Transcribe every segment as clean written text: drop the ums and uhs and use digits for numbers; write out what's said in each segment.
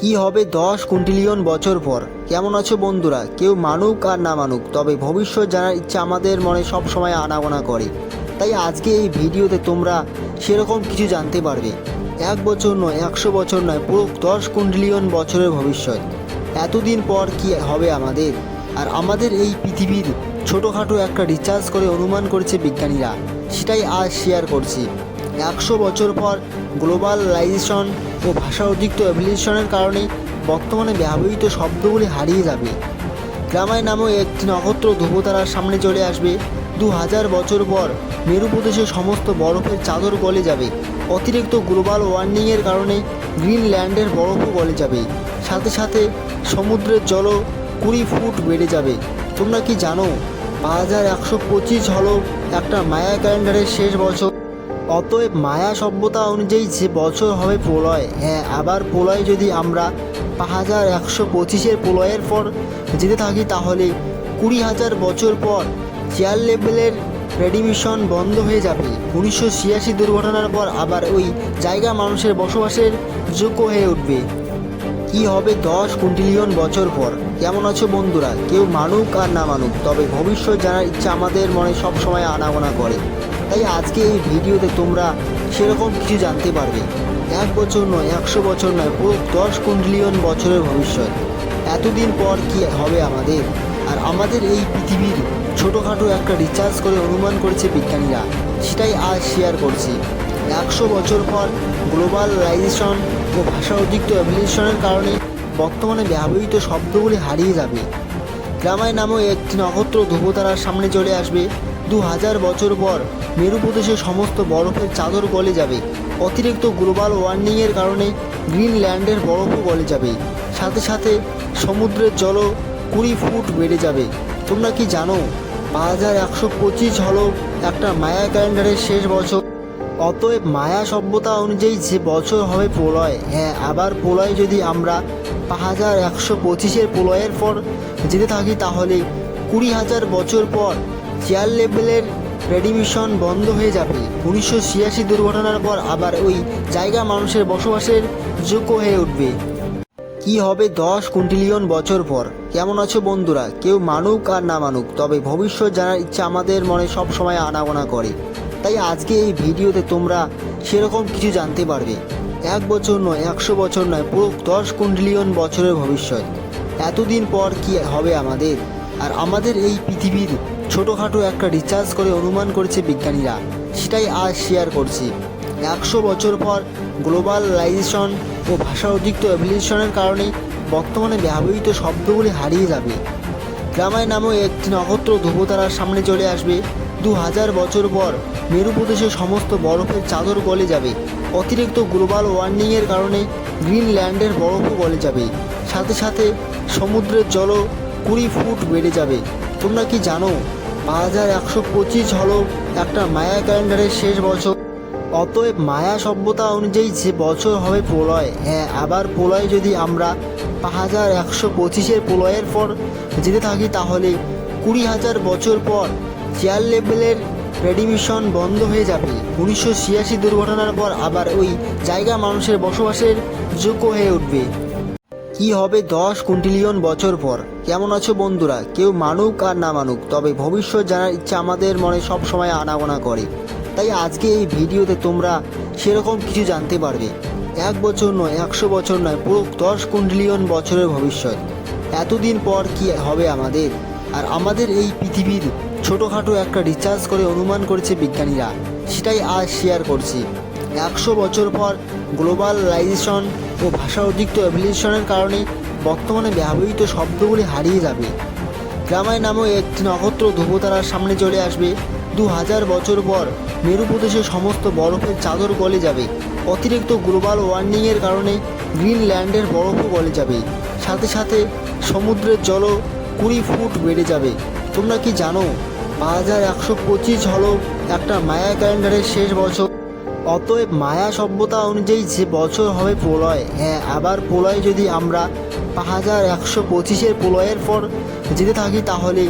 কি হবে 10 কোটিলিয়ন বছর পর? কেমন আছো বন্ধুরা? কেউ মানুক আর না মানুক, তবে ভবিষ্যৎ জানার ইচ্ছা আমাদের মনে সব সময় আনাগোনা করে। তাই আজকে এই ভিডিওতে তোমরা সেরকম কিছু জানতে পারবে। 1 বছর নয়, 100 বছর নয়, পুরো 10 কোটিলিয়ন বছরের ভবিষ্যৎ। এতদিন পর কি হবে আমাদের, আর আমাদের এই পৃথিবীর ছোটোখাটো একটা রিসার্চ করে অনুমান করেছে বিজ্ঞানীরা, সেটাই আজ শেয়ার করছি। 100 বছর পর গ্লোবালাইজেশন ও ভাষা অধিক্ত এভলিউশনের কারণে বর্তমানে ব্যবহৃত শব্দগুলি হারিয়ে যাবে। গ্রামায় নামে একটি নক্ষত্র ধ্রুবতারার সামনে চলে আসবে। 2000 বছর পর মেরু প্রদেশের সমস্ত বরফের চাদর গলে যাবে। অতিরিক্ত গ্লোবাল ওয়ার্মিংয়ের কারণে গ্রিনল্যান্ডের বরফও গলে যাবে। সাথে সাথে সমুদ্রের জলও 20 ফুট বেড়ে যাবে। তোমরা কি জানো 5125 হলো একটা মায়া ক্যালেন্ডারের শেষ বছর। অতএব মায়া সভ্যতা অনুযায়ী যে বছর হবে প্রলয়। হ্যাঁ, আবার প্রলয় যদি আমরা 5125-এর প্রলয়ের পর যেতে থাকি, তাহলে 20,000 বছর পর চেয়ার লেভেলের রেডিমিশন বন্ধ হয়ে যাবে। 1986 দুর্ঘটনার পর আবার ওই জায়গা মানুষের বসবাসের যোগ্য হয়ে উঠবে। কি হবে 10 কোটিলিয়ন বছর পর? কেমন আছো বন্ধুরা? কেউ মানুক আর না মানুক, তবে ভবিষ্যৎ জানার ইচ্ছা আমাদের মনে সব সময় আনাগোনা করে। তাই আজকে এই ভিডিওতে তোমরা সেরকম কিছু জানতে পারবে। 1 বছর নয়, 100 বছর নয়, পুরো 10 কোটিলিয়ন বছরের ভবিষ্যৎ। এতদিন পর কি হবে আমাদের, আর আমাদের এই পৃথিবীর ছোটোখাটো একটা রিসার্চ করে অনুমান করেছে বিজ্ঞানীরা, সেটাই আজ শেয়ার করছি। 100 বছর পর গ্লোবালাইজেশন ও ভাষা অধিক্ত এভলিউশনের কারণে বর্তমানে ব্যবহৃত শব্দগুলি হারিয়ে যাবে। গ্রামায় নামে একটি নক্ষত্র ধ্রুবতারার সামনে চলে আসবে। 2000 বছর পর মেরু প্রদেশের সমস্ত বরফের চাদর গলে যাবে। অতিরিক্ত গ্লোবাল ওয়ার্মিংয়ের কারণে গ্রিনল্যান্ডের বরফও গলে যাবে। সাথে সাথে সমুদ্রের জলও 20 ফুট বেড়ে যাবে। তোমরা কি জানো 5125 হলো একটা মায়া ক্যালেন্ডারের শেষ বছর। অতএব মায়া সভ্যতা অনুযায়ী যে বছর হবে প্রলয়। হ্যাঁ, আবার প্রলয় যদি আমরা 5125-এর প্রলয়ের পর যেতে থাকি, তাহলে 20,000 বছর পর চেয়ার লেভেলের রেডিমিশন বন্ধ হয়ে যাবে। 1986 দুর্ঘটনার পর আবার ওই জায়গা মানুষের বসবাসের যোগ্য হয়ে উঠবে। কি হবে 10 কোটিলিয়ন বছর পর? কেমন আছো বন্ধুরা? কেউ মানুক আর না মানুক, তবে ভবিষ্যৎ জানার ইচ্ছা আমাদের মনে সব সময় আনাগোনা করে। তাই আজকে এই ভিডিওতে তোমরা সেরকম কিছু জানতে পারবে। 1 বছর নয়, 100 বছর নয়, পুরো 10 কোটিলিয়ন বছরের ভবিষ্যৎ। এতদিন পর কি হবে আমাদের, আর আমাদের এই পৃথিবীর ছোটোখাটো একটা রিসার্চ করে অনুমান করেছে বিজ্ঞানীরা, সেটাই আজ শেয়ার করছি। 100 বছর পর গ্লোবালাইজেশন ও ভাষা অধিক্ত এভলিউশনের কারণে বর্তমানে ব্যবহৃত শব্দগুলি হারিয়ে যাবে। গ্রামায় নামে একটি নক্ষত্র ধ্রুবতারার সামনে চলে আসবে। 2000 বছর পর মেরু প্রদেশের সমস্ত বরফের চাদর গলে যাবে। অতিরিক্ত গ্লোবাল ওয়ার্মিংয়ের কারণে গ্রিনল্যান্ডের বরফও গলে যাবে। সাথে সাথে সমুদ্রের জলও 20 ফুট বেড়ে যাবে। তোমরা কি জানো 5125 হলো একটা মায়া ক্যালেন্ডারের শেষ বছর। অতএব মায়া সভ্যতা অনুযায়ী যে বছর হবে প্রলয়। হ্যাঁ, আবার প্রলয় যদি আমরা 5125-এর প্রলয়ের পর যেতে থাকি, তাহলে 20,000 বছর পর চেয়ার লেভেলের রেডিমিশন বন্ধ হয়ে যাবে। 1986 দুর্ঘটনার পর আবার ওই জায়গা মানুষের বসবাসের যোগ্য হয়ে উঠবে। কি হবে 10 কোটিলিয়ন বছর পর? কেমন আছো বন্ধুরা? কেউ মানুক আর না মানুক, তবে ভবিষ্যৎ জানার ইচ্ছা আমাদের মনে সব সময় আনাগোনা করে। তাই আজকে এই ভিডিওতে তোমরা সেরকম কিছু জানতে পারবে। 1 বছর নয়, 100 বছর নয়, পুরো 10 কোটিলিয়ন বছরের ভবিষ্যৎ। এতদিন পর কি হবে আমাদের, আর আমাদের এই পৃথিবীর ছোটোখাটো একটা রিসার্চ করে অনুমান করেছে বিজ্ঞানীরা, সেটাই আজ শেয়ার করছি। 100 বছর পর গ্লোবালাইজেশন ও ভাষা অধিক্ত এভলিউশনের কারণে বর্তমানে ব্যবহৃত শব্দগুলি হারিয়ে যাবে। গ্রামায় নামে একটি নক্ষত্র ধ্রুবতারার সামনে চলে আসবে। 2000 বছর পর মেরু প্রদেশের সমস্ত বরফের চাদর গলে যাবে। অতিরিক্ত গ্লোবাল ওয়ার্মিংয়ের কারণে গ্রিনল্যান্ডের বরফও গলে যাবে। সাথে সাথে সমুদ্রের জলও 20 ফুট বেড়ে যাবে। তোমরা কি জানো 5125 হলো একটা মায়া ক্যালেন্ডারের শেষ বছর। অতএব মায়া সভ্যতা অনুযায়ী যে বছর হবে প্রলয়। হ্যাঁ, আবার প্রলয় যদি আমরা 5125-এর প্রলয়ের পর যেতে থাকি, তাহলে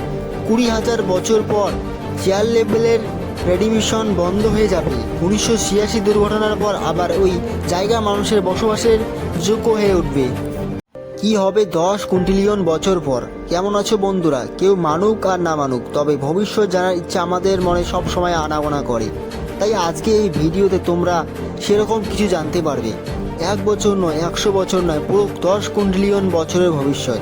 20,000 বছর পর চেয়ার লেভেলের রেডিমিশন বন্ধ হয়ে যাবে। 1986 দুর্ঘটনার পর আবার ওই জায়গা মানুষের বসবাসের যোগ্য হয়ে উঠবে। কি হবে 10 কোটিলিয়ন বছর পর? কেমন আছো বন্ধুরা? কেউ মানুক আর না মানুক, তবে ভবিষ্যৎ জানার ইচ্ছা আমাদের মনে সব সময় আনাগোনা করে। তাই আজকে এই ভিডিওতে তোমরা সেরকম কিছু জানতে পারবে। 1 বছর নয়, 100 বছর নয়, পুরো 10 কোটিলিয়ন বছরের ভবিষ্যৎ।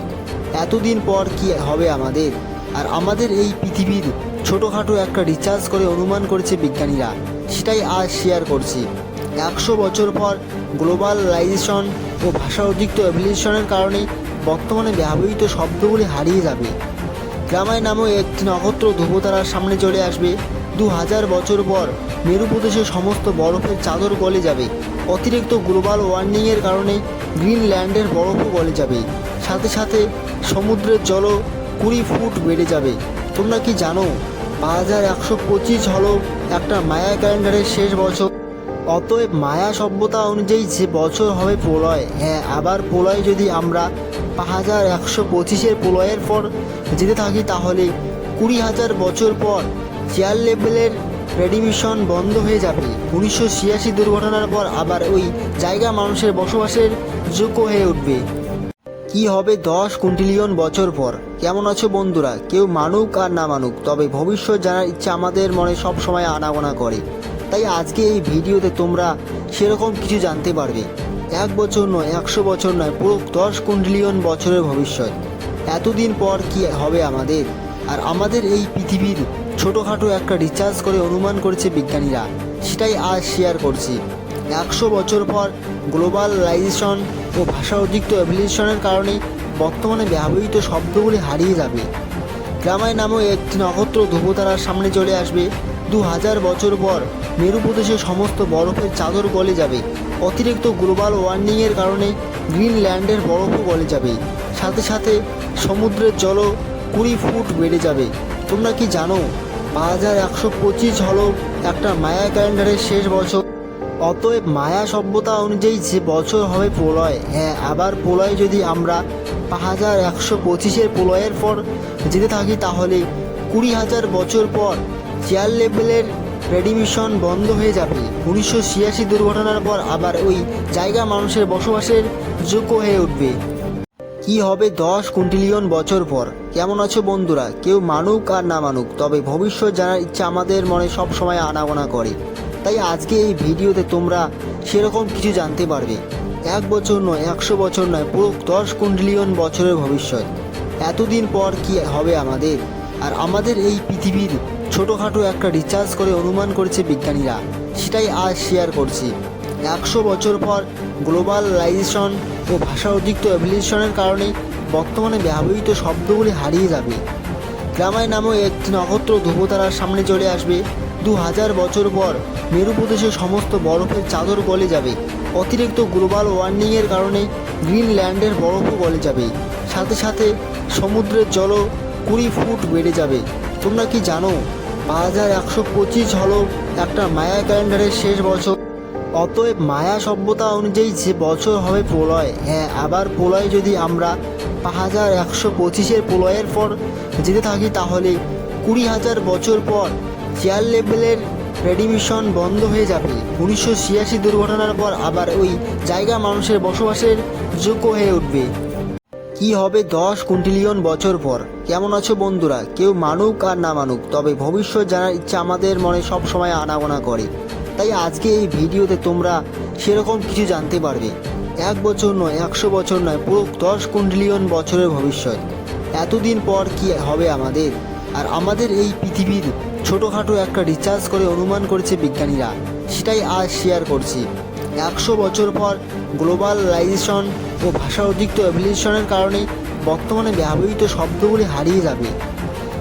এতদিন পর কি হবে আমাদের, আর আমাদের এই পৃথিবীর ছোটোখাটো একটা রিসার্চ করে অনুমান করেছে বিজ্ঞানীরা, সেটাই আজ শেয়ার করছি। 100 বছর পর গ্লোবালাইজেশন ও ভাষা অধিক্ত এভলিউশনের কারণে বর্তমানে ব্যবহৃত শব্দগুলি হারিয়ে যাবে। গ্রামায় নামও একটি নক্ষত্র ধ্রুবতারার সামনে চলে আসবে। 2000 বছর পর মেরু প্রদেশের সমস্ত বরফের চাদর গলে যাবে। অতিরিক্ত গ্লোবাল ওয়ার্মিংয়ের কারণে গ্রিনল্যান্ডের বরফও গলে যাবে। সাথে সাথে সমুদ্রের জলও 20 ফুট বেড়ে যাবে। তোমরা কি জানো 5125 হলো একটা মায়া ক্যালেন্ডারের শেষ বছর। অতএব মায়া সভ্যতা অনুযায়ী যে বছর হবে প্রলয়। হ্যাঁ, আবার প্রলয় যদি আমরা 5125-এর প্রলয়ের পর যেতে থাকি, তাহলে 20,000 বছর পর চেয়ার লেভেলের রেডিমিশন বন্ধ হয়ে যাবে। 1986 দুর্ঘটনার পর আবার ওই জায়গা মানুষের বসবাসের যোগ্য হয়ে উঠবে। কি হবে 10 কোটিলিয়ন বছর পর? কেমন আছো বন্ধুরা? কেউ মানুক আর না মানুক, তবে ভবিষ্যৎ জানার ইচ্ছা আমাদের মনে সব সময় আনাগোনা করে। তাই আজকে এই ভিডিওতে তোমরা সেরকম কিছু জানতে পারবে। 1 বছর নয়, 100 বছর নয়, পুরো 10 কোটিলিয়ন বছরের ভবিষ্যৎ। এতদিন পর কি হবে আমাদের, আর আমাদের এই পৃথিবীর ছোটোখাটো একটা রিসার্চ করে অনুমান করেছে বিজ্ঞানীরা, সেটাই আজ শেয়ার করছি। 100 বছর পর গ্লোবালাইজেশন ও ভাষা অধিক্ত এভলিউশনের কারণে বর্তমানে ব্যবহৃত শব্দগুলি হারিয়ে যাবে। গ্রামায় নামও একটি নক্ষত্র ধ্রুবতারার সামনে চলে আসবে। 2000 বছর পর মেরু প্রদেশের সমস্ত বরফের চাদর গলে যাবে। অতিরিক্ত গ্লোবাল ওয়ার্মিংয়ের কারণে গ্রিনল্যান্ডের বরফও গলে যাবে। সাথে সাথে সমুদ্রের জলও 20 ফুট বেড়ে যাবে। তোমরা কি জানো 5125 হলো একটা মায়া ক্যালেন্ডারের শেষ বছর। অতএব মায়া সভ্যতা অনুযায়ী যে বছর হবে প্রলয়। হ্যাঁ, আবার প্রলয় যদি আমরা 5125-এর প্রলয়ের পর যেতে থাকি, তাহলে 20,000 বছর পর চেয়ার লেভেলের রেডিমিশন বন্ধ হয়ে যাবে। 1986 দুর্ঘটনার পর আবার ওই জায়গা মানুষের বসবাসের যোগ্য হয়ে উঠবে। কি হবে 10 কোটিলিয়ন বছর পর? কেমন আছো বন্ধুরা? কেউ মানুক আর না মানুক, তবে ভবিষ্যৎ জানার ইচ্ছা আমাদের মনে সব সময় আনাগোনা করে। তাই আজকে এই ভিডিওতে তোমরা সেরকম কিছু জানতে পারবে। 1 বছর নয়, 100 বছর নয়, পুরো 10 কোটিলিয়ন বছরের ভবিষ্যৎ। এতদিন পর কি হবে আমাদের, আর আমাদের এই পৃথিবীর ছোটোখাটো একটা রিসার্চ করে অনুমান করেছে বিজ্ঞানীরা, সেটাই আজ শেয়ার করছি। 100 বছর পর গ্লোবালাইজেশন ও ভাষা অধিক্ত এভলিউশনের কারণে বর্তমানে ব্যবহৃত শব্দগুলি হারিয়ে যাবে। গ্রামায় নামও একটি নক্ষত্র ধ্রুবতারার সামনে চলে আসবে। 2000 বছর পর মেরু প্রদেশের সমস্ত বরফের চাদর গলে যাবে। অতিরিক্ত গ্লোবাল ওয়ার্মিংয়ের কারণে গ্রিনল্যান্ডের বরফও গলে যাবে। সাথে সাথে সমুদ্রের জলও 20 ফুট বেড়ে যাবে। তোমরা কি জানো 5125 হলো একটা মায়া ক্যালেন্ডারের শেষ বছর। অতএব মায়া সভ্যতা অনুযায়ী যে বছর হবে প্রলয়। হ্যাঁ, আবার প্রলয় যদি আমরা 5125-এর প্রলয়ের পর যেতে থাকি, তাহলে 20,000 বছর পর চেয়ার লেভেলের রেডিমিশন বন্ধ হয়ে যাবে। 1986 দুর্ঘটনার পর আবার ওই জায়গা মানুষের বসবাসের যোগ্য হয়ে উঠবে। কি হবে 10 কোটিলিয়ন বছর পর? কেমন আছো বন্ধুরা? কেউ মানুক আর না মানুক, তবে ভবিষ্যৎ জানার ইচ্ছা আমাদের মনে সব সময় আনাগোনা করে। তাই আজকে এই ভিডিওতে তোমরা সেরকম কিছু জানতে পারবে। 1 বছর নয়, 100 বছর নয়, পুরো 10 কোটিলিয়ন বছরের ভবিষ্যৎ। এতদিন পর কি হবে আমাদের, আর আমাদের এই পৃথিবীর ছোটোখাটো একটা রিসার্চ করে অনুমান করেছে বিজ্ঞানীরা, সেটাই আজ শেয়ার করছি। 100 বছর পর গ্লোবালাইজেশন ও ভাষা অধিক্ত এভলিউশনের কারণে বর্তমানে ব্যবহৃত শব্দগুলি হারিয়ে যাবে।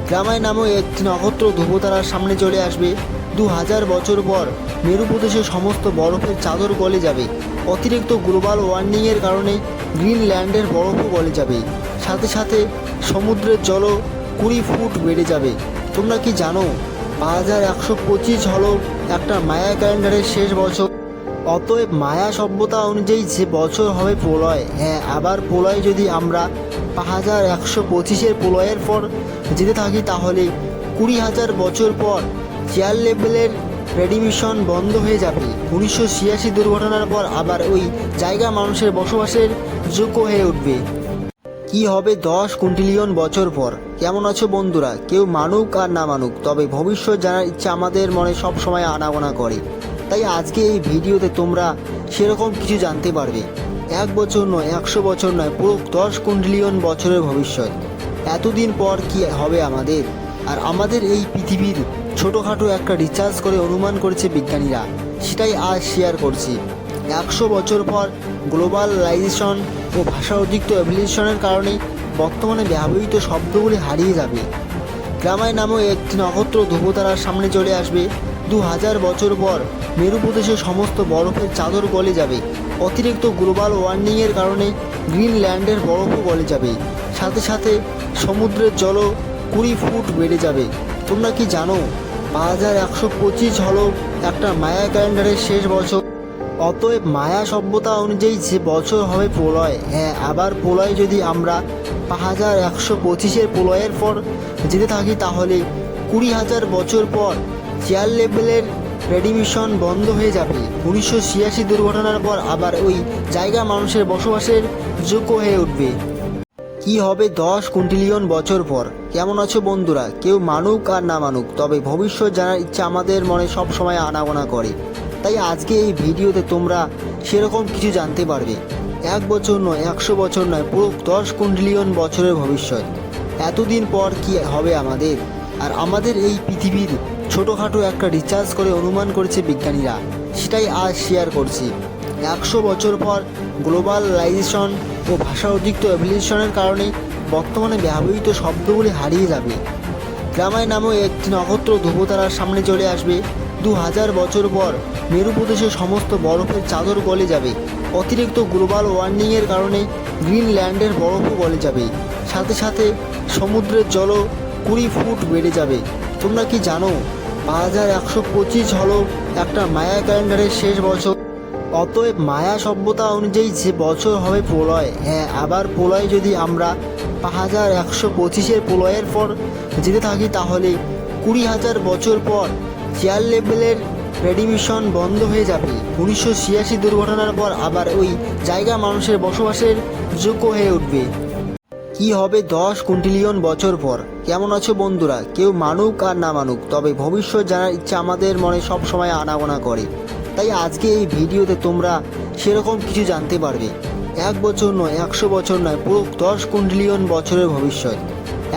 গ্রামায় নামও একটি নক্ষত্র ধ্রুবতারার সামনে চলে আসবে। 2000 বছর পর মেরু প্রদেশের সমস্ত বরফের চাদর গলে যাবে। অতিরিক্ত গ্লোবাল ওয়ার্মিংয়ের কারণে গ্রিনল্যান্ডের বরফও গলে যাবে। সাথে সাথে সমুদ্রের জলও 20 ফুট বেড়ে যাবে। তোমরা কি জানো 5125 হলো একটা মায়া ক্যালেন্ডারের শেষ বছর। অতএব মায়া সভ্যতা অনুযায়ী যে বছর হবে প্রলয়। হ্যাঁ, আবার প্রলয় যদি আমরা 5125-এর প্রলয়ের পর যেতে থাকি, তাহলে 20,000 বছর পর চেয়ার লেভেলের রেডিমিশন বন্ধ হয়ে যাবে। 1986 দুর্ঘটনার পর আবার ওই জায়গা মানুষের বসবাসের যোগ্য হয়ে উঠবে। কি হবে 10 কোটিলিয়ন বছর পর? কেমন আছো বন্ধুরা? কেউ মানুক আর না মানুক, তবে ভবিষ্যৎ জানার ইচ্ছা আমাদের মনে সব সময় আনাগোনা করে। তাই আজকে এই ভিডিওতে তোমরা সেরকম কিছু জানতে পারবে। 1 বছর নয়, 100 বছর নয়, পুরো 10 কোটিলিয়ন বছরের ভবিষ্যৎ। এতদিন পর কি হবে আমাদের, আর আমাদের এই পৃথিবীর ছোটোখাটো একটা রিসার্চ করে অনুমান করেছে বিজ্ঞানীরা, সেটাই আজ শেয়ার করছি। 100 বছর পর গ্লোবালাইজেশন ও ভাষা অধিক্ত এভলিউশনের কারণে বর্তমানে ব্যবহৃত শব্দগুলি হারিয়ে যাবে। গ্রামায় নামও একটি নক্ষত্র ধ্রুবতারার সামনে চলে আসবে। 2000 বছর পর মেরু প্রদেশের সমস্ত বরফের চাদর গলে যাবে। অতিরিক্ত গ্লোবাল ওয়ার্মিংয়ের কারণে গ্রিনল্যান্ডের বরফও গলে যাবে। সাথে সাথে সমুদ্রের জলও 20 ফুট বেড়ে যাবে। তোমরা কি জানো 5125 হলো একটা মায়া ক্যালেন্ডারের শেষ বছর। অতএব মায়া সভ্যতা অনুযায়ী যে বছর হবে প্রলয়। হ্যাঁ, আবার প্রলয় যদি আমরা 5125-এর প্রলয়ের পর যেতে থাকি, তাহলে 20,000 বছর পর চেয়ার লেভেলের রেডিমিশন বন্ধ হয়ে যাবে। 1986 দুর্ঘটনার পর আবার ওই জায়গা মানুষের বসবাসের যোগ্য হয়ে উঠবে। কি হবে 10 কোটিলিয়ন বছর পর? কেমন আছো বন্ধুরা? কেউ মানুক আর না মানুক, তবে ভবিষ্যৎ জানার ইচ্ছা আমাদের মনে সব সময় আনাগোনা করে। তাই আজকে এই ভিডিওতে তোমরা সেরকম কিছু জানতে পারবে। 1 বছর নয়, 100 বছর নয়, পুরো 10 কোটিলিয়ন বছরের ভবিষ্যৎ। এতদিন পর কি হবে আমাদের, আর আমাদের এই পৃথিবীর ছোটোখাটো একটা রিসার্চ করে অনুমান করেছে বিজ্ঞানীরা, সেটাই আজ শেয়ার করছি। 100 বছর পর গ্লোবালাইজেশন ও ভাষা অধিক্ত এভলিউশনের কারণে বর্তমানে ব্যবহৃত শব্দগুলি হারিয়ে যাবে। গ্রামায় নামও একটি নক্ষত্র ধ্রুবতারার সামনে চলে আসবে। 2000 বছর পর মেরু প্রদেশের সমস্ত বরফের চাদর গলে যাবে। অতিরিক্ত গ্লোবাল ওয়ার্মিংয়ের কারণে গ্রিনল্যান্ডের বরফও গলে যাবে। সাথে সাথে সমুদ্রের জলও 20 ফুট বেড়ে যাবে। তোমরা কি জানো 5125 হলো একটা মায়া ক্যালেন্ডারের শেষ বছর। অতএব মায়া সভ্যতা অনুযায়ী যে বছর হবে প্রলয়। হ্যাঁ, আবার প্রলয় যদি আমরা 5125-এর প্রলয়ের পর যেতে থাকি, তাহলে 20,000 বছর পর চেয়ার লেভেলের রেডিমিশন বন্ধ হয়ে যাবে। 1986 দুর্ঘটনার পর আবার ওই জায়গা মানুষের বসবাসের যোগ্য হয়ে উঠবে। কি হবে 10 কোটিলিয়ন বছর পর? কেমন আছো বন্ধুরা? কেউ মানুক আর না মানুক, তবে ভবিষ্যৎ জানার ইচ্ছা আমাদের মনে সব সময় আনাগোনা করে। তাই আজকে এই ভিডিওতে তোমরা সেরকম কিছু জানতে পারবে। 1 বছর নয়, 100 বছর নয়, পুরো 10 কোটিলিয়ন বছরের ভবিষ্যৎ।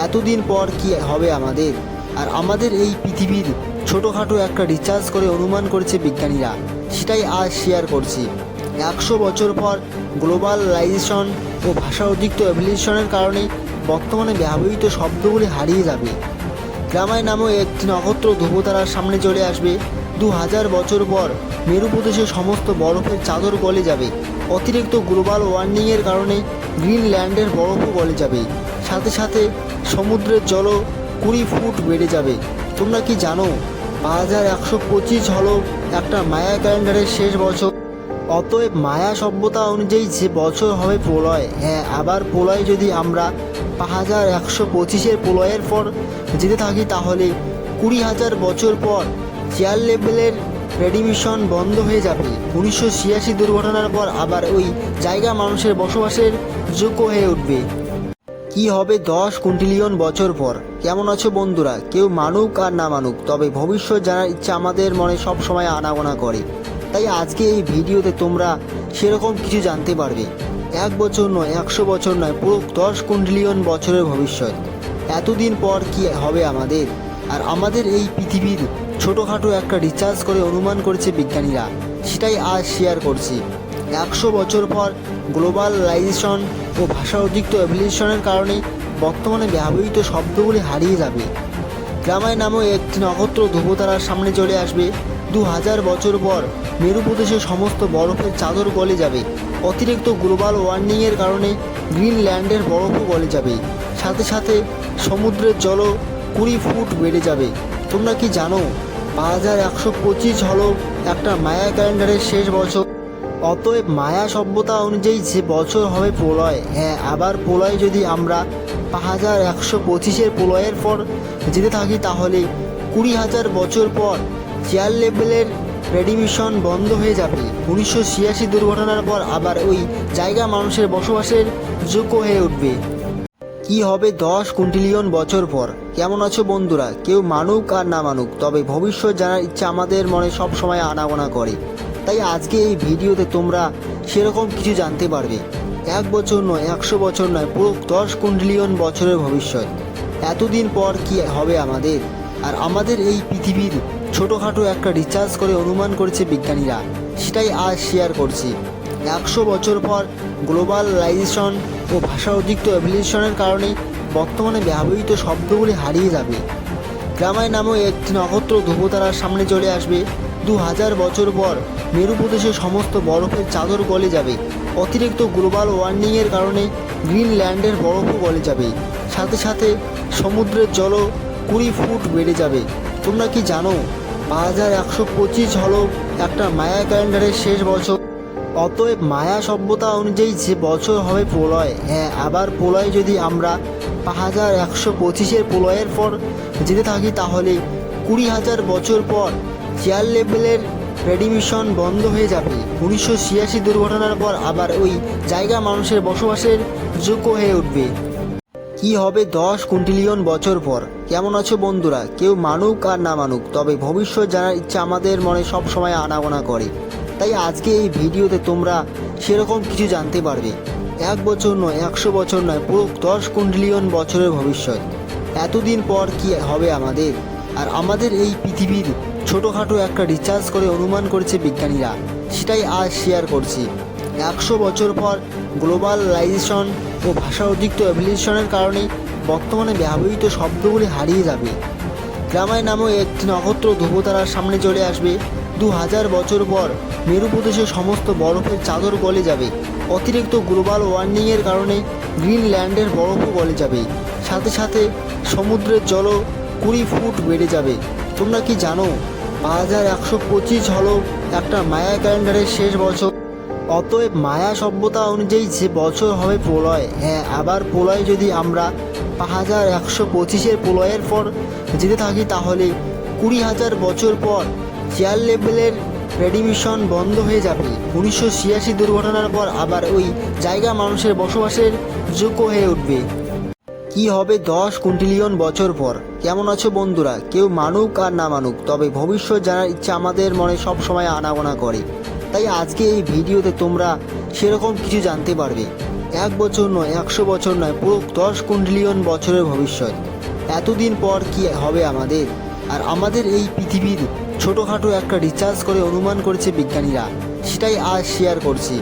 এতদিন পর কি হবে আমাদের, আর আমাদের এই পৃথিবীর ছোটোখাটো একটা রিসার্চ করে অনুমান করেছে বিজ্ঞানীরা, সেটাই আজ শেয়ার করছি। 100 বছর পর গ্লোবালাইজেশন ও ভাষা অধিক্ত এভলিউশনের কারণে বর্তমানে ব্যবহৃত শব্দগুলি হারিয়ে যাবে। গ্রামায় নামও একটি নক্ষত্র ধ্রুবতারার সামনে চলে আসবে। 2000 বছর পর মেরু প্রদেশের সমস্ত বরফের চাদর গলে যাবে। অতিরিক্ত গ্লোবাল ওয়ার্মিংয়ের কারণে গ্রিনল্যান্ডের বরফও গলে যাবে। সাথে সাথে সমুদ্রের জলও 20 ফুট বেড়ে যাবে। তোমরা কি জানো 5125 হলো একটা মায়া ক্যালেন্ডারের শেষ বছর। অতএব মায়া সভ্যতা অনুযায়ী যে বছর হবে প্রলয়। হ্যাঁ, আবার প্রলয় যদি আমরা 5125-এর প্রলয়ের পর যেতে থাকি, তাহলে 20,000 বছর পর চেয়ার লেভেলের রেডিমিশন বন্ধ হয়ে যাবে। 1986 দুর্ঘটনার পর আবার ওই জায়গা মানুষের বসবাসের যোগ্য হয়ে উঠবে। কি হবে 10 কোটিলিয়ন বছর পর? কেমন আছো বন্ধুরা? কেউ মানুক আর না মানুক, তবে ভবিষ্যৎ জানার ইচ্ছা আমাদের মনে সব সময় আনাগোনা করে। তাই আজকে এই ভিডিওতে তোমরা সেরকম কিছু জানতে পারবে। 1 বছর নয়, 100 বছর নয়, পুরো 10 কোটিলিয়ন বছরের ভবিষ্যৎ। এতদিন পর কি হবে আমাদের, আর আমাদের এই পৃথিবীর ছোটোখাটো একটা রিসার্চ করে অনুমান করেছে বিজ্ঞানীরা, সেটাই আজ শেয়ার করছি। 100 বছর পর গ্লোবালাইজেশন ও ভাষা অধিক্ত এভলিউশনের কারণে বর্তমানে ব্যবহৃত শব্দগুলি হারিয়ে যাবে। গ্রামায় নামও একটি নক্ষত্র ধ্রুবতারার সামনে চলে আসবে। 2000 বছর পর মেরু প্রদেশের সমস্ত বরফের চাদর গলে যাবে। অতিরিক্ত গ্লোবাল ওয়ার্মিংয়ের কারণে গ্রিনল্যান্ডের বরফও গলে যাবে। সাথে সাথে সমুদ্রের জলও 20 ফুট বেড়ে যাবে। তোমরা কি জানো 5125 হলো একটা মায়া ক্যালেন্ডারের শেষ বছর। অতএব মায়া সভ্যতা অনুযায়ী যে বছর হবে প্রলয়। হ্যাঁ, আবার প্রলয় যদি আমরা 5125-এর প্রলয়ের পর যেতে থাকি, তাহলে 20,000 বছর পর চেয়ার লেভেলের রেডিমিশন বন্ধ হয়ে যাবে। 1986 দুর্ঘটনার পর আবার ওই জায়গা মানুষের বসবাসের যোগ্য হয়ে উঠবে। কি হবে 10 কোটিলিয়ন বছর পর? কেমন আছো বন্ধুরা? কেউ মানুক আর না মানুক, তবে ভবিষ্যৎ জানার ইচ্ছা আমাদের মনে সব সময় আনাগোনা করে। তাই আজকে এই ভিডিওতে তোমরা সেরকম কিছু জানতে পারবে। 1 বছর নয়, 100 বছর নয়, পুরো 10 কোটিলিয়ন বছরের ভবিষ্যৎ। এতদিন পর কি হবে আমাদের, আর আমাদের এই পৃথিবীর ছোটোখাটো একটা রিসার্চ করে অনুমান করেছে বিজ্ঞানীরা, সেটাই আজ শেয়ার করছি। 100 বছর পর গ্লোবালাইজেশন ও ভাষা অধিকৃত এভলিউশনের কারণে বর্তমানে ব্যবহৃত শব্দগুলি হারিয়ে যাবে। গ্রামায় নামে একটি নক্ষত্র ধ্রুবতারার সামনে চলে আসবে। 2000 বছর পর মেরু প্রদেশের সমস্ত বরফের চাদর গলে যাবে। অতিরিক্ত গ্লোবাল ওয়ার্মিংয়ের কারণে গ্রিনল্যান্ডের বরফও গলে যাবে। সাথে সাথে সমুদ্রের জলও 20 ফুট বেড়ে যাবে। তোমরা কি জানো 5125 হলো একটা মায়া ক্যালেন্ডারের শেষ বছর। অতএব মায়া সভ্যতা অনুযায়ী যে বছর হবে প্রলয়। হ্যাঁ, আবার প্রলয় যদি আমরা 5125-এর প্রলয়ের পর যেতে থাকি, তাহলে 20,000 বছর পর চেয়ার লেভেলের রেডিমিশন বন্ধ হয়ে যাবে। 1986 দুর্ঘটনার পর আবার ওই জায়গা মানুষের বসবাসের যোগ্য হয়ে উঠবে। কি হবে 10 কোটিলিয়ন বছর পর? কেমন আছো বন্ধুরা? কেউ মানুক আর না মানুক, তবে ভবিষ্যৎ জানার ইচ্ছা আমাদের মনে সব সময় আনাগোনা করে। তাই আজকে এই ভিডিওতে তোমরা সেরকম কিছু জানতে পারবে। 1 বছর নয়, 100 বছর নয়, পুরো 10 কোটিলিয়ন বছরের ভবিষ্যৎ। এতদিন পর কি হবে আমাদের, আর আমাদের এই পৃথিবীর ছোটোখাটো একটা রিসার্চ করে অনুমান করেছে বিজ্ঞানীরা, সেটাই আজ শেয়ার করছি। 100 বছর পর গ্লোবালাইজেশন ও ভাষা অধিকৃত এভলিউশনের কারণে বর্তমানে ব্যবহৃত শব্দগুলি হারিয়ে যাবে। গ্রামায় নামে একটি নক্ষত্র ধ্রুবতারার সামনে চলে আসবে। 2000 বছর পর মেরু প্রদেশের সমস্ত বরফের চাদর গলে যাবে। অতিরিক্ত গ্লোবাল ওয়ার্মিংয়ের কারণে গ্রিনল্যান্ডের বরফও গলে যাবে। সাথে সাথে সমুদ্রের জলও 20 ফুট বেড়ে যাবে। তোমরা কি জানো 5125 হলো একটা মায়া ক্যালেন্ডারের শেষ বছর। অতএব মায়া সভ্যতা অনুযায়ী যে বছর হবে প্রলয়। হ্যাঁ, আবার প্রলয় যদি আমরা 5125-এর প্রলয়ের পর যেতে থাকি, তাহলে 20,000 বছর পর চেয়ার লেভেলের রেডিমিশন বন্ধ হয়ে যাবে। 1986 দুর্ঘটনার পর আবার ওই জায়গা মানুষের বসবাসের যোগ্য হয়ে উঠবে। কি হবে 10 কোটিলিয়ন বছর পর? কেমন আছো বন্ধুরা? কেউ মানুক আর না মানুক, তবে ভবিষ্যৎ জানার ইচ্ছা আমাদের মনে সব সময় আনাগোনা করে। তাই আজকে এই ভিডিওতে তোমরা সেরকম কিছু জানতে পারবে। 1 বছর নয়, 100 বছর নয়, পুরো 10 কোটিলিয়ন বছরের ভবিষ্যৎ। এতদিন পর কি হবে আমাদের, আর আমাদের এই পৃথিবীর ছোটোখাটো একটা রিসার্চ করে অনুমান করেছে বিজ্ঞানীরা, সেটাই আজ শেয়ার করছি।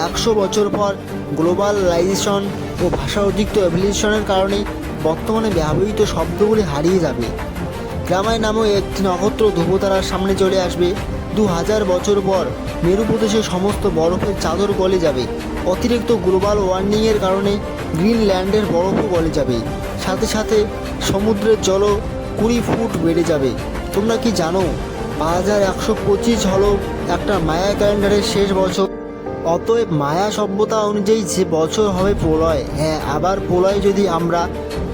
100 বছর পর গ্লোবালাইজেশন ও ভাষা অধিকৃত এভলিউশনের কারণে বর্তমানে ব্যবহৃত শব্দগুলি হারিয়ে যাবে। গ্রামায় নামে একটি নক্ষত্র ধ্রুবতারার সামনে চলে আসবে। 2000 বছর পর মেরু প্রদেশের সমস্ত বরফের চাদর গলে যাবে। অতিরিক্ত গ্লোবাল ওয়ার্মিংয়ের কারণে গ্রিনল্যান্ডের বরফও গলে যাবে। সাথে সাথে সমুদ্রের জলও 20 ফুট বেড়ে যাবে। তোমরা কি জানো 5125 হলো একটা মায়া ক্যালেন্ডারের শেষ বছর। অতএব মায়া সভ্যতা অনুযায়ী যে বছর হবে প্রলয়। হ্যাঁ, আবার প্রলয় যদি আমরা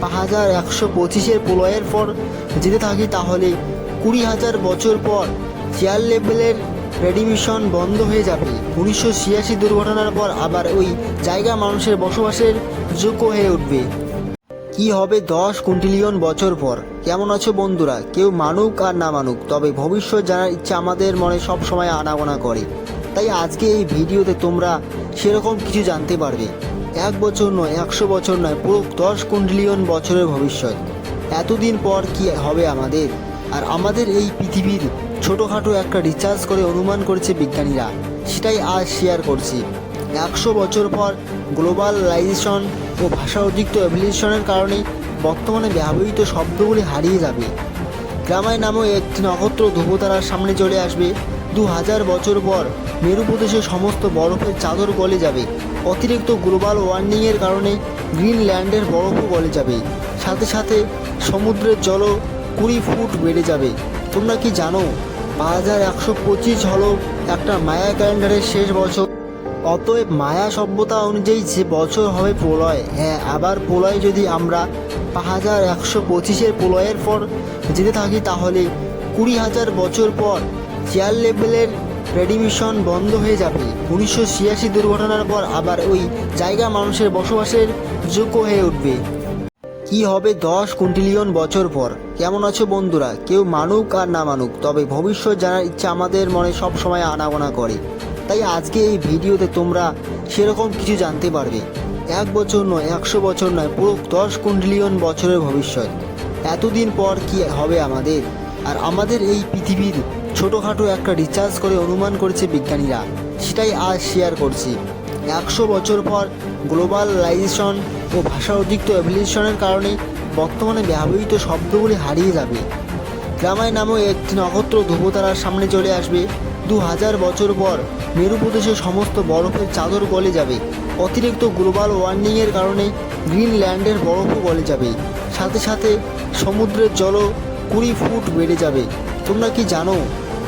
5125-এর প্রলয়ের পর যেতে থাকি, তাহলে 20,000 বছর পর চেয়ার লেভেলের রেডিমিশন বন্ধ হয়ে যাবে। 1986 দুর্ঘটনার পর আবার ওই জায়গা মানুষের বসবাসের যোগ্য হয়ে উঠবে। কি হবে 10 কোটিলিয়ন বছর পর? কেমন আছো বন্ধুরা? কেউ মানুক আর না মানুক, তবে ভবিষ্যৎ জানার ইচ্ছা আমাদের মনে সব সময় আনাগোনা করে। তাই আজকে এই ভিডিওতে তোমরা সেরকম কিছু জানতে পারবে। 1 বছর নয়, 100 বছর নয়, পুরো 10 কোটিলিয়ন বছরের ভবিষ্যৎ। এতদিন পর কি হবে আমাদের, আর আমাদের এই পৃথিবীর ছোটোখাটো একটা রিসার্চ করে অনুমান করেছে বিজ্ঞানীরা, সেটাই আজ শেয়ার করছি। 100 বছর পর গ্লোবালাইজেশন ও ভাষা অধিকৃত এভলিউশনের কারণে বর্তমানে ব্যবহৃত শব্দগুলি হারিয়ে যাবে। গ্রামায় নামে একটি নক্ষত্র ধ্রুবতারার সামনে চলে আসবে। 2000 বছর পর মেরু প্রদেশের সমস্ত বরফের চাদর গলে যাবে। অতিরিক্ত গ্লোবাল ওয়ার্মিংয়ের কারণে গ্রিনল্যান্ডের বরফও গলে যাবে। সাথে সাথে সমুদ্রের জলও 20 ফুট বেড়ে যাবে। তোমরা কি জানো 5125 হলো একটা মায়া ক্যালেন্ডারের শেষ বছর। অতএব মায়া সভ্যতা অনুযায়ী যে বছর হবে প্রলয়। হ্যাঁ, আবার প্রলয় যদি আমরা 5125-এর প্রলয়ের পর যেতে থাকি, তাহলে 20,000 বছর পর চেয়ার লেভেলের রেডিমিশন বন্ধ হয়ে যাবে। 1986 দুর্ঘটনার পর আবার ওই জায়গা মানুষের বসবাসের যোগ্য হয়ে উঠবে। কি হবে 10 কোটিলিয়ন বছর পর? কেমন আছো বন্ধুরা? কেউ মানুক আর না মানুক, তবে ভবিষ্যৎ জানার ইচ্ছা আমাদের মনে সব সময় আনাগোনা করে। তাই আজকে এই ভিডিওতে তোমরা সেরকম কিছু জানতে পারবে। 1 বছর নয়, 100 বছর নয়, পুরো 10 কোটিলিয়ন বছরের ভবিষ্যৎ। এতদিন পর কি হবে আমাদের, আর আমাদের এই পৃথিবীর ছোটোখাটো একটা রিসার্চ করে অনুমান করেছে বিজ্ঞানীরা, সেটাই আজ শেয়ার করছি। 100 বছর পর গ্লোবালাইজেশন ও ভাষা অধিক্ত এভলিউশনের কারণে বর্তমানে ব্যবহৃত শব্দগুলি হারিয়ে যাবে। গ্রামায় নামও একটি নক্ষত্র ধ্রুবতারার সামনে চলে আসবে। 2000 বছর পর মেরু প্রদেশের সমস্ত বরফের চাদর গলে যাবে। অতিরিক্ত গ্লোবাল ওয়ার্মিংয়ের কারণে গ্রিনল্যান্ডের বরফও গলে যাবে। সাথে সাথে সমুদ্রের জলও 20 ফুট বেড়ে যাবে। তোমরা কি জানো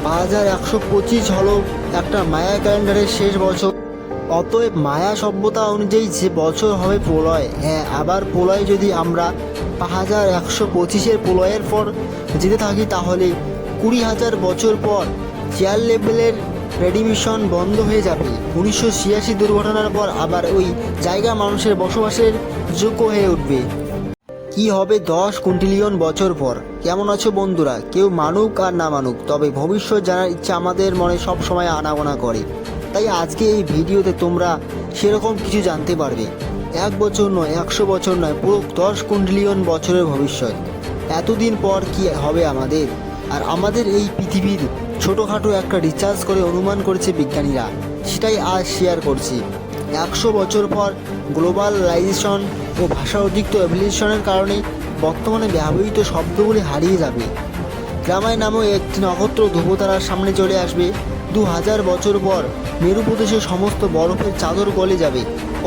5125 হলো একটা মায়া ক্যালেন্ডারের শেষ বছর। অতএব মায়া সভ্যতা অনুযায়ী যে বছর হবে প্রলয়। হ্যাঁ, আবার প্রলয় যদি আমরা 5125-এর প্রলয়ের পর যেতে থাকি, তাহলে 20,000 বছর পর চেয়ার লেভেলের রেডিমিশন বন্ধ হয়ে যাবে। 1986 দুর্ঘটনার পর আবার ওই জায়গা মানুষের বসবাসের যোগ্য হয়ে উঠবে। কি হবে 10 কোটিলিয়ন বছর পর? কেমন আছো বন্ধুরা? কেউ মানুক আর না মানুক, তবে ভবিষ্যৎ জানার ইচ্ছা আমাদের মনে সব সময় আনাগোনা করে। তাই আজকে এই ভিডিওতে তোমরা সেরকম কিছু জানতে পারবে। 1 বছর নয়, 100 বছর নয়, পুরো 10 কোটিলিয়ন বছরের ভবিষ্যৎ। এতদিন পর কি হবে আমাদের, আর আমাদের এই পৃথিবীর ছোটোখাটো একটা রিসার্চ করে অনুমান করেছে বিজ্ঞানীরা, সেটাই আজ শেয়ার করছি। 100 বছর পর গ্লোবালাইজেশন ও ভাষা অধিক্ত এভলিউশনের কারণে বর্তমানে ব্যবহৃত শব্দগুলি হারিয়ে যাবে। গ্রামায় নামও একটি নক্ষত্র ধ্রুবতারার সামনে চলে আসবে। 2000 বছর পর মেরু প্রদেশের সমস্ত বরফের চাদর গলে যাবে।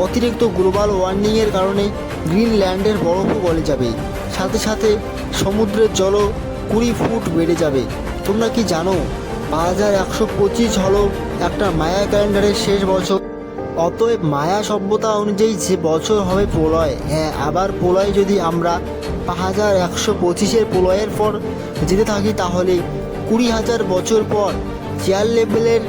অতিরিক্ত গ্লোবাল ওয়ার্মিংয়ের কারণে গ্রিনল্যান্ডের বরফও গলে যাবে। সাথে সাথে সমুদ্রের জলও 20 ফুট বেড়ে যাবে। তোমরা কি জানো 5125 হলো একটা মায়া ক্যালেন্ডারের শেষ বছর। অতএব মায়া সভ্যতা অনুযায়ী যে বছর হবে প্রলয়। হ্যাঁ, আবার প্রলয় যদি আমরা 5125-এর প্রলয়ের পর যেতে থাকি, তাহলে 20,000 বছর পর চেয়ার লেভেলের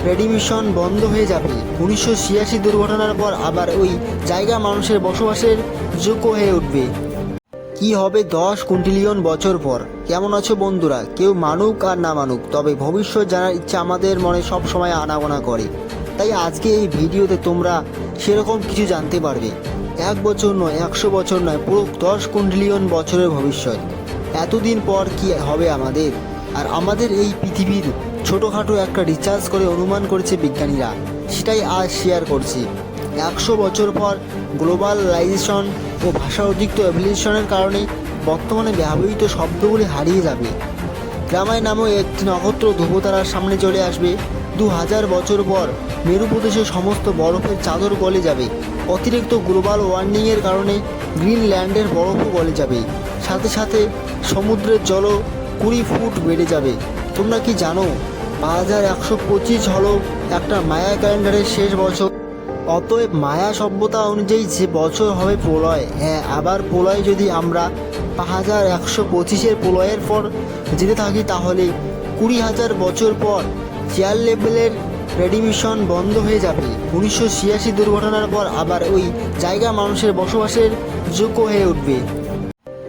রেডিমিশন বন্ধ হয়ে যাবে। 1986 দুর্ঘটনার পর আবার ওই জায়গা মানুষের বসবাসের যোগ্য হয়ে উঠবে। কি হবে 10 কোটিলিয়ন বছর পর? কেমন আছো বন্ধুরা? কেউ মানুক আর না মানুক, তবে ভবিষ্যৎ জানার ইচ্ছা আমাদের মনে সব সময় আনাগোনা করে। তাই আজকে এই ভিডিওতে তোমরা সেরকম কিছু জানতে পারবে। 1 বছর নয়, 100 বছর নয়, পুরো 10 কোটিলিয়ন বছরের ভবিষ্যৎ। এতদিন পর কি হবে আমাদের, আর আমাদের এই পৃথিবীর ছোটোখাটো একটা রিসার্চ করে অনুমান করেছে বিজ্ঞানীরা, সেটাই আজ শেয়ার করছি। 100 বছর পর গ্লোবালাইজেশন ও ভাষা অধিক্ত এভলিউশনের কারণে বর্তমানে ব্যবহৃত শব্দগুলি হারিয়ে যাবে। গ্রামায় নামও একটি নক্ষত্র ধ্রুবতারার সামনে চলে আসবে। 2000 বছর পর মেরু প্রদেশের সমস্ত বরফের চাদর গলে যাবে। অতিরিক্ত গ্লোবাল ওয়ার্মিংয়ের কারণে গ্রিনল্যান্ডের বরফও গলে যাবে। সাথে সাথে সমুদ্রের জলও 20 ফুট বেড়ে যাবে। তোমরা কি জানো 5125 হলো একটা মায়া ক্যালেন্ডারের শেষ বছর। অতএব মায়া সভ্যতা অনুযায়ী যে বছর হবে প্রলয়। হ্যাঁ, আবার প্রলয় যদি আমরা 5125-এর প্রলয়ের পর যেতে থাকি, তাহলে 20,000 বছর পর চেয়ার লেভেলের রেডিমিশন বন্ধ হয়ে যাবে। 1986 দুর্ঘটনার পর আবার ওই জায়গা মানুষের বসবাসের যোগ্য হয়ে উঠবে।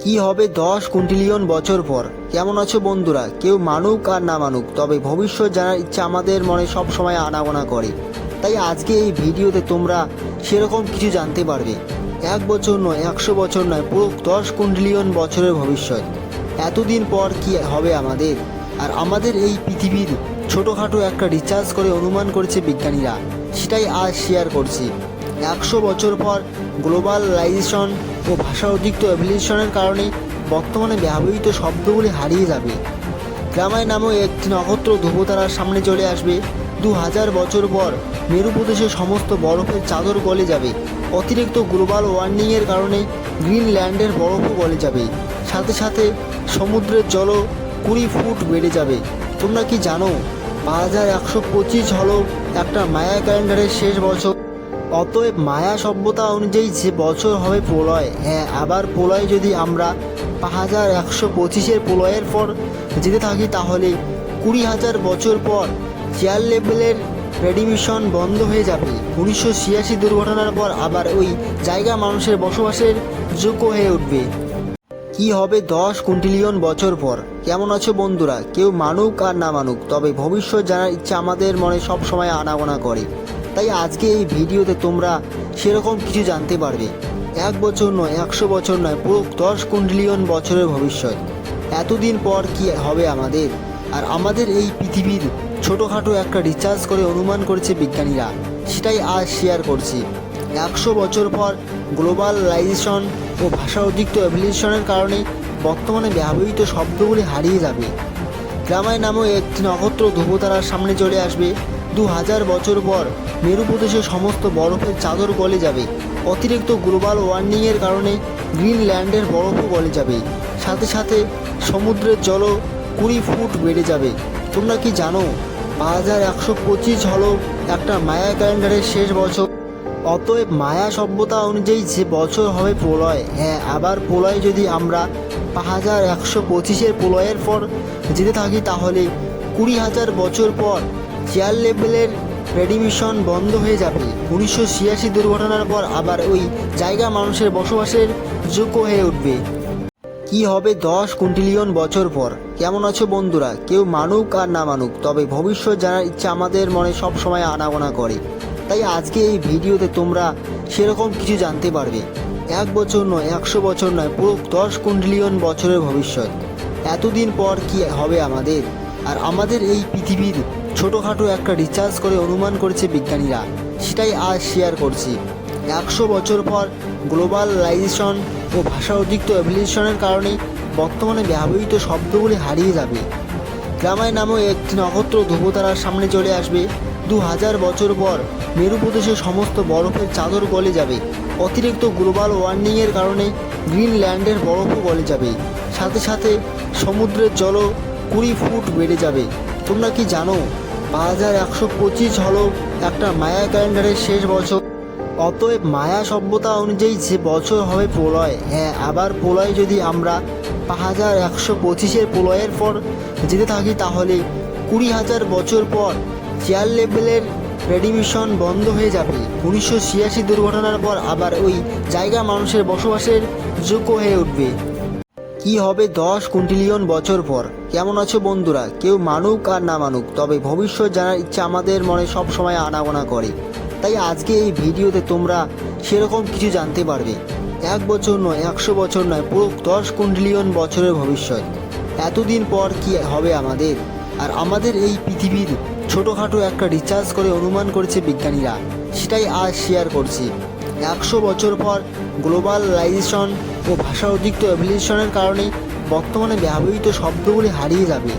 কি হবে 10 কোটিলিয়ন বছর পর? কেমন আছো বন্ধুরা? কেউ মানুক আর না মানুক, তবে ভবিষ্যৎ জানার ইচ্ছা আমাদের মনে সব সময় আনাগোনা করে। তাই আজকে এই ভিডিওতে তোমরা সেরকম কিছু জানতে পারবে। 1 বছর নয়, 100 বছর নয়, পুরো 10 কোটিলিয়ন বছরের ভবিষ্যৎ। এতদিন পর কি হবে আমাদের, আর আমাদের এই পৃথিবীর ছোটোখাটো একটা রিসার্চ করে অনুমান করেছে বিজ্ঞানীরা, সেটাই আজ শেয়ার করছি। 100 বছর পর গ্লোবালাইজেশন ও ভাষা অধিক্ত এভলিউশনের কারণে বর্তমানে ব্যবহৃত শব্দগুলি হারিয়ে যাবে। গ্রামায় নামও একটি নক্ষত্র ধ্রুবতারার সামনে চলে আসবে। 2000 বছর পর মেরু প্রদেশের সমস্ত বরফের চাদর গলে যাবে। অতিরিক্ত গ্লোবাল ওয়ার্মিংয়ের কারণে গ্রিনল্যান্ডের বরফও গলে যাবে। সাথে সাথে সমুদ্রের জলও 20 ফুট বেড়ে যাবে। তোমরা কি জানো 5125 হলো একটা মায়া ক্যালেন্ডারের শেষ বছর। অতএব মায়া সভ্যতা অনুযায়ী যে বছর হবে প্রলয়। হ্যাঁ, আবার প্রলয় যদি আমরা 5125-এর প্রলয়ের পর যেতে থাকি, তাহলে 20,000 বছর পর চেয়ার লেভেলের রেডিমিশন বন্ধ হয়ে যাবে। 1986 দুর্ঘটনার পর আবার ওই জায়গা মানুষের বসবাসের যোগ্য হয়ে উঠবে। কি হবে 10 কোটিলিয়ন বছর পর? কেমন আছো বন্ধুরা? কেউ মানুক আর না মানুক, তবে ভবিষ্যৎ জানার ইচ্ছা আমাদের মনে সব সময় আনাগোনা করে। তাই আজকে এই ভিডিওতে তোমরা সেরকম কিছু জানতে পারবে। 1 বছর নয়, 100 বছর নয়, পুরো 10 কোটিলিয়ন বছরের ভবিষ্যৎ। এতদিন পর কি হবে আমাদের, আর আমাদের এই পৃথিবীর ছোটোখাটো একটা রিসার্চ করে অনুমান করেছে বিজ্ঞানীরা, সেটাই আজ শেয়ার করছি। 100 বছর পর গ্লোবালাইজেশন ও ভাষা অধিক্ত এভলিউশনের কারণে বর্তমানে ব্যবহৃত শব্দগুলি হারিয়ে যাবে। গ্রামায় নামও একটি নক্ষত্র ধ্রুবতারার সামনে চলে আসবে। 2000 বছর পর মেরু প্রদেশের সমস্ত বরফের চাদর গলে যাবে। অতিরিক্ত গ্লোবাল ওয়ার্মিংয়ের কারণে গ্রিনল্যান্ডের বরফও গলে যাবে। সাথে সাথে সমুদ্রের জলও 20 ফুট বেড়ে যাবে। তোমরা কি জানো 5125 হলো একটা মায়া ক্যালেন্ডারের শেষ বছর। অতএব মায়া সভ্যতা অনুযায়ী যে বছর হবে প্রলয়। হ্যাঁ, আবার প্রলয় যদি আমরা 5125-এর প্রলয়ের পর যেতে থাকি, তাহলে 20,000 বছর পর চেয়ার লেভেলের রেডিমিশন বন্ধ হয়ে যাবে। 1986 দুর্ঘটনার পর আবার ওই জায়গা মানুষের বসবাসের যোগ্য হয়ে উঠবে। কি হবে 10 কোটিলিয়ন বছর পর? কেমন আছো বন্ধুরা? কেউ মানুক আর না মানুক, তবে ভবিষ্যৎ জানার ইচ্ছা আমাদের মনে সব সময় আনাগোনা করে। তাই আজকে এই ভিডিওতে তোমরা সেরকম কিছু জানতে পারবে। 1 বছর নয়, 100 বছর নয়, পুরো 10 কোটিলিয়ন বছরের ভবিষ্যৎ। এতদিন পর কি হবে আমাদের, আর আমাদের এই পৃথিবীর ছোটোখাটো একটা রিসার্চ করে অনুমান করেছে বিজ্ঞানীরা, সেটাই আজ শেয়ার করছি। 100 বছর পর গ্লোবালাইজেশন ও ভাষা অধিক্ত এভলিউশনের কারণে বর্তমানে ব্যবহৃত শব্দগুলি হারিয়ে যাবে। গ্রামায় নামও একটি নক্ষত্র ধ্রুবতারার সামনে চলে আসবে। 2000 বছর পর মেরু প্রদেশের সমস্ত বরফের চাদর গলে যাবে। অতিরিক্ত গ্লোবাল ওয়ার্মিংয়ের কারণে গ্রিনল্যান্ডের বরফও গলে যাবে। সাথে সাথে সমুদ্রের জলও 20 ফুট বেড়ে যাবে। তোমরা কি জানো 5125 হলো একটা মায়া ক্যালেন্ডারের শেষ বছর। অতএব মায়া সভ্যতা অনুযায়ী যে বছর হবে প্রলয়। হ্যাঁ, আবার প্রলয় যদি আমরা 5125-এর প্রলয়ের পর যেতে থাকি, তাহলে 20,000 বছর পর চেয়ার লেভেলের রেডিমিশন বন্ধ হয়ে যাবে। 1986 দুর্ঘটনার পর আবার ওই জায়গা মানুষের বসবাসের যোগ্য হয়ে উঠবে। কি হবে 10 কোটিলিয়ন বছর পর? কেমন আছো বন্ধুরা? কেউ মানুক আর না মানুক, তবে ভবিষ্যৎ জানার ইচ্ছা আমাদের মনে সব সময় আনাগোনা করে। তাই আজকে এই ভিডিওতে তোমরা সেরকম কিছু জানতে পারবে। 1 বছর নয়, 100 বছর নয়, পুরো 10 কোটিলিয়ন বছরের ভবিষ্যৎ। এতদিন পর কি হবে আমাদের, আর আমাদের এই পৃথিবীর ছোটোখাটো একটা রিসার্চ করে অনুমান করেছে বিজ্ঞানীরা, সেটাই আজ শেয়ার করছি। 100 বছর পর গ্লোবালাইজেশন ও ভাষা অধিক্ত এভলিউশনের কারণে বর্তমানে ব্যবহৃত শব্দগুলি হারিয়ে যাবে।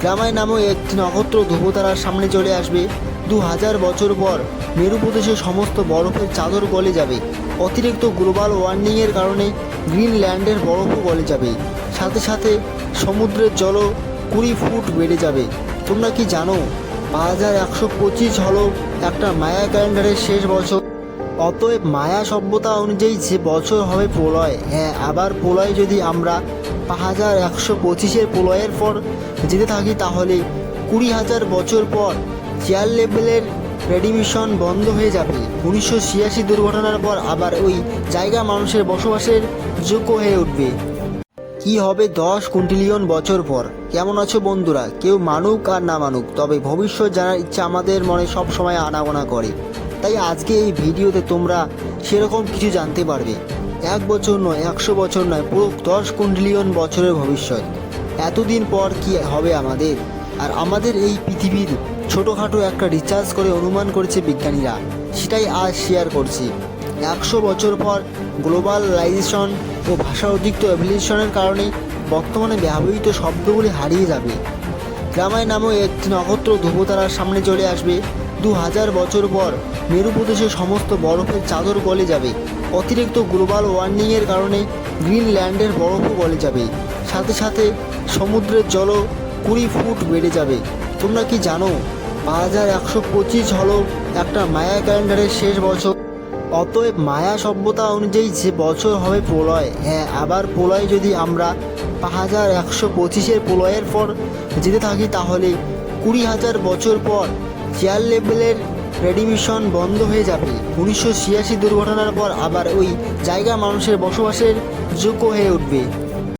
গ্রামায় নামও একটি নক্ষত্র ধ্রুবতারার সামনে চলে আসবে। 2000 বছর পর মেরু প্রদেশের সমস্ত বরফের চাদর গলে যাবে। অতিরিক্ত গ্লোবাল ওয়ার্মিংয়ের কারণে গ্রিনল্যান্ডের বরফও গলে যাবে। সাথে সাথে সমুদ্রের জলও 20 ফুট বেড়ে যাবে। তোমরা কি জানো 5125 হলো একটা মায়া ক্যালেন্ডারের শেষ বছর। অতএব মায়া সভ্যতা অনুযায়ী যে বছর হবে প্রলয়। হ্যাঁ, আবার প্রলয় যদি আমরা 5125-এর প্রলয়ের পর যেতে থাকি, তাহলে 20,000 বছর পর চেয়ার লেভেলের রেডিমিশন বন্ধ হয়ে যাবে। 1986 দুর্ঘটনার পর আবার ওই জায়গা মানুষের বসবাসের যোগ্য হয়ে উঠবে। কি হবে 10 কোটিলিয়ন বছর পর? কেমন আছো বন্ধুরা? কেউ মানুক আর না মানুক, তবে ভবিষ্যৎ জানার ইচ্ছা আমাদের মনে সব সময় আনাগোনা করে। তাই আজকে এই ভিডিওতে তোমরা সেরকম কিছু জানতে পারবে। 1 বছর নয়, 100 বছর নয়, পুরো 10 কোটিলিয়ন বছরের ভবিষ্যৎ। এতদিন পর কি হবে আমাদের, আর আমাদের এই পৃথিবীর ছোটোখাটো একটা রিসার্চ করে অনুমান করেছে বিজ্ঞানীরা, সেটাই আজ শেয়ার করছি। 100 বছর পর গ্লোবালাইজেশন ও ভাষা অধিক্ত এভলিউশনের কারণে বর্তমানে ব্যবহৃত শব্দগুলি হারিয়ে যাবে। গ্রামায় নামও একটি নক্ষত্র ধ্রুবতারার সামনে চলে আসবে। 2000 বছর পর মেরু প্রদেশের সমস্ত বরফের চাদর গলে যাবে। অতিরিক্ত গ্লোবাল ওয়ার্মিংয়ের কারণে গ্রিনল্যান্ডের বরফও গলে যাবে। সাথে সাথে সমুদ্রের জলও 20 ফুট বেড়ে যাবে। তোমরা কি জানো 5125 হলো একটা মায়া ক্যালেন্ডারের শেষ বছর। অতএব মায়া সভ্যতা অনুযায়ী যে বছর হবে প্রলয়। হ্যাঁ, আবার প্রলয় যদি আমরা 5125-এর প্রলয়ের পর যেতে থাকি, তাহলে 20,000 বছর পর চেয়ার লেভেলের রেডিমিশন বন্ধ হয়ে যাবে। 1986 দুর্ঘটনার পর আবার ওই জায়গা মানুষের বসবাসের যোগ্য হয়ে উঠবে।